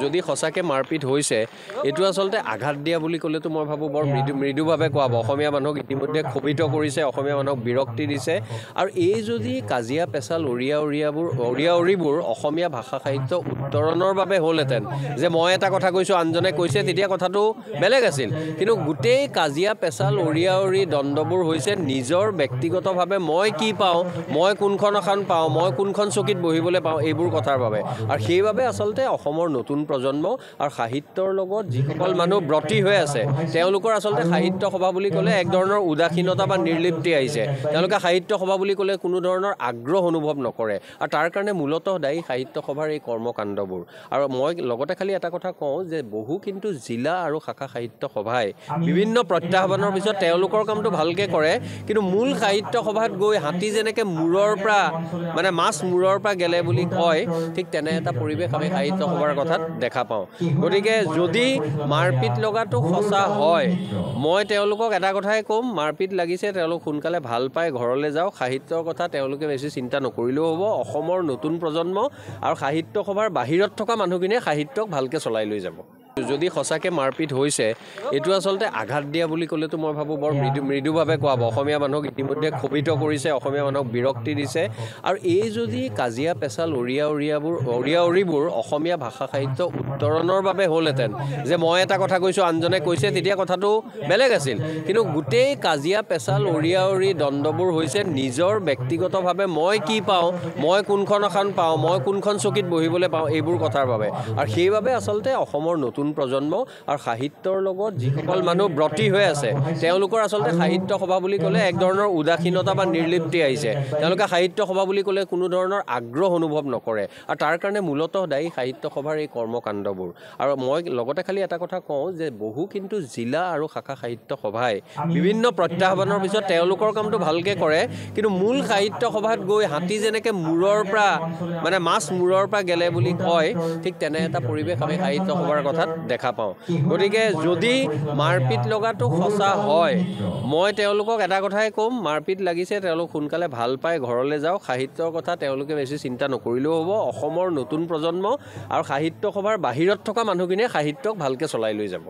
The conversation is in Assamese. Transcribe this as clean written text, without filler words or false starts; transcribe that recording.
যদি সঁচাকৈ মাৰপিট হৈছে এইটো আচলতে আঘাত দিয়া বুলি ক'লেতো মই ভাবোঁ বৰ মৃদুভাৱে কোৱা হ'ব। অসমীয়া মানুহক ইতিমধ্যে ক্ষোভিত কৰিছে, অসমীয়া মানুহক বিৰক্তি দিছে। আৰু এই যদি কাজিয়া পেচাল উৰিয়াউৰিবোৰ অসমীয়া ভাষা সাহিত্য উত্তৰণৰ বাবে হ'লহেঁতেন, যে মই এটা কথা কৈছোঁ আনজনে কৈছে, তেতিয়া কথাটো বেলেগ আছিল। কিন্তু গোটেই কাজিয়া পেচাল উৰিয়াউৰি দ্বন্দ্ববোৰ হৈছে নিজৰ ব্যক্তিগতভাৱে মই কি পাওঁ, মই কোনখন এখন পাওঁ, মই কোনখন চকীত বহিবলৈ পাওঁ, এইবোৰ কথাৰ বাবে। আৰু সেইবাবে আচলতে অসমৰ নতুন প্ৰজন্ম আৰু সাহিত্যৰ লগত যিসকল মানুহ ব্ৰতী হৈ আছে তেওঁলোকৰ আচলতে সাহিত্য সভা বুলি ক'লে এক ধৰণৰ উদাসীনতা বা নিৰ্লিপ্তি আহিছে। তেওঁলোকে সাহিত্য সভা বুলি ক'লে কোনো ধৰণৰ আগ্ৰহ অনুভৱ নকৰে। আৰু তাৰ কাৰণে মূলতঃ দায়ী সাহিত্য সভাৰ এই কৰ্মকাণ্ডবোৰ। আৰু মই লগতে খালি এটা কথা কওঁ যে বহু কিন্তু জিলা আৰু শাখা সাহিত্য সভাই বিভিন্ন প্ৰত্যাহ্বানৰ পিছত তেওঁলোকৰ কামটো ভালকৈ কৰে, কিন্তু মূল সাহিত্য সভাত গৈ হাতী যেনেকৈ মূৰৰ পৰা মাছ মূৰৰ পৰা গেলে বুলি কয়, ঠিক তেনে এটা পৰিৱেশ আমি সাহিত্য সভাৰ কথাত দেখা পাওঁ। গতিকে যদি মাৰপিট লগাটো সঁচা হয়, মই তেওঁলোকক এটা কথাই ক'ম, মাৰপিট লাগিছে তেওঁলোক সোনকালে ভাল পাই ঘৰলৈ যাওক। সাহিত্যৰ কথা তেওঁলোকে বেছি চিন্তা নকৰিলেও হ'ব। অসমৰ নতুন প্ৰজন্ম আৰু সাহিত্য সভাৰ বাহিৰত থকা মানুহখিনিয়ে সাহিত্যক ভালকৈ চলাই লৈ যাব। যদি সঁচাকৈ মাৰপিট হৈছে এইটো আচলতে আঘাত দিয়া বুলি ক'লেতো মই ভাবোঁ বৰ মৃদুভাৱে কোৱা হ'ব। অসমীয়া মানুহক ইতিমধ্যে ক্ষোভিত কৰিছে, অসমীয়া মানুহক বিৰক্তি দিছে। আৰু এই যদি কাজিয়া পেচাল উৰিয়াউৰিবোৰ অসমীয়া ভাষা সাহিত্য উত্তৰণৰ বাবে হ'লহেঁতেন, যে মই এটা কথা কৈছোঁ আনজনে কৈছে, তেতিয়া কথাটো বেলেগ আছিল। কিন্তু গোটেই কাজিয়া পেচাল উৰিয়াউৰি দ্বন্দ্ববোৰ হৈছে নিজৰ ব্যক্তিগতভাৱে মই কি পাওঁ, মই কোনখন এখন পাওঁ, মই কোনখন চকীত বহিবলৈ পাওঁ, এইবোৰ কথাৰ বাবে। আৰু সেইবাবে আচলতে অসমৰ নতুন প্ৰজন্ম আৰু সাহিত্যৰ লগত যিসকল মানুহ ব্ৰতী হৈ আছে তেওঁলোকৰ আচলতে সাহিত্য সভা বুলি ক'লে এক ধৰণৰ উদাসীনতা বা নিৰ্লিপ্তি আহিছে। তেওঁলোকে সাহিত্য সভা বুলি ক'লে কোনো ধৰণৰ আগ্ৰহ অনুভৱ নকৰে। আৰু তাৰ কাৰণে মূলতঃ দায়ী সাহিত্য সভাৰ এই কৰ্মকাণ্ডবোৰ। আৰু মই লগতে খালি এটা কথা কওঁ যে বহু কিন্তু জিলা আৰু শাখা সাহিত্য সভাই বিভিন্ন প্ৰত্যাহ্বানৰ পিছত তেওঁলোকৰ কামটো ভালকৈ কৰে, কিন্তু মূল সাহিত্য সভাত গৈ হাতী যেনেকৈ মূৰৰ পৰা মাছ মূৰৰ পৰা গেলে বুলি কয়, ঠিক তেনে এটা পৰিৱেশ আমি সাহিত্য সভাৰ কথাত দেখা পাওঁ। গতিকে যদি মাৰপিট লগাটো সঁচা হয়, মই তেওঁলোকক এটা কথাই ক'ম, মাৰপিট লাগিছে তেওঁলোক সোনকালে ভাল পাই ঘৰলৈ যাওক। সাহিত্যৰ কথা তেওঁলোকে বেছি চিন্তা নকৰিলেও হ'ব। অসমৰ নতুন প্ৰজন্ম আৰু সাহিত্য সভাৰ বাহিৰত থকা মানুহখিনিয়ে সাহিত্যক ভালকৈ চলাই লৈ যাব।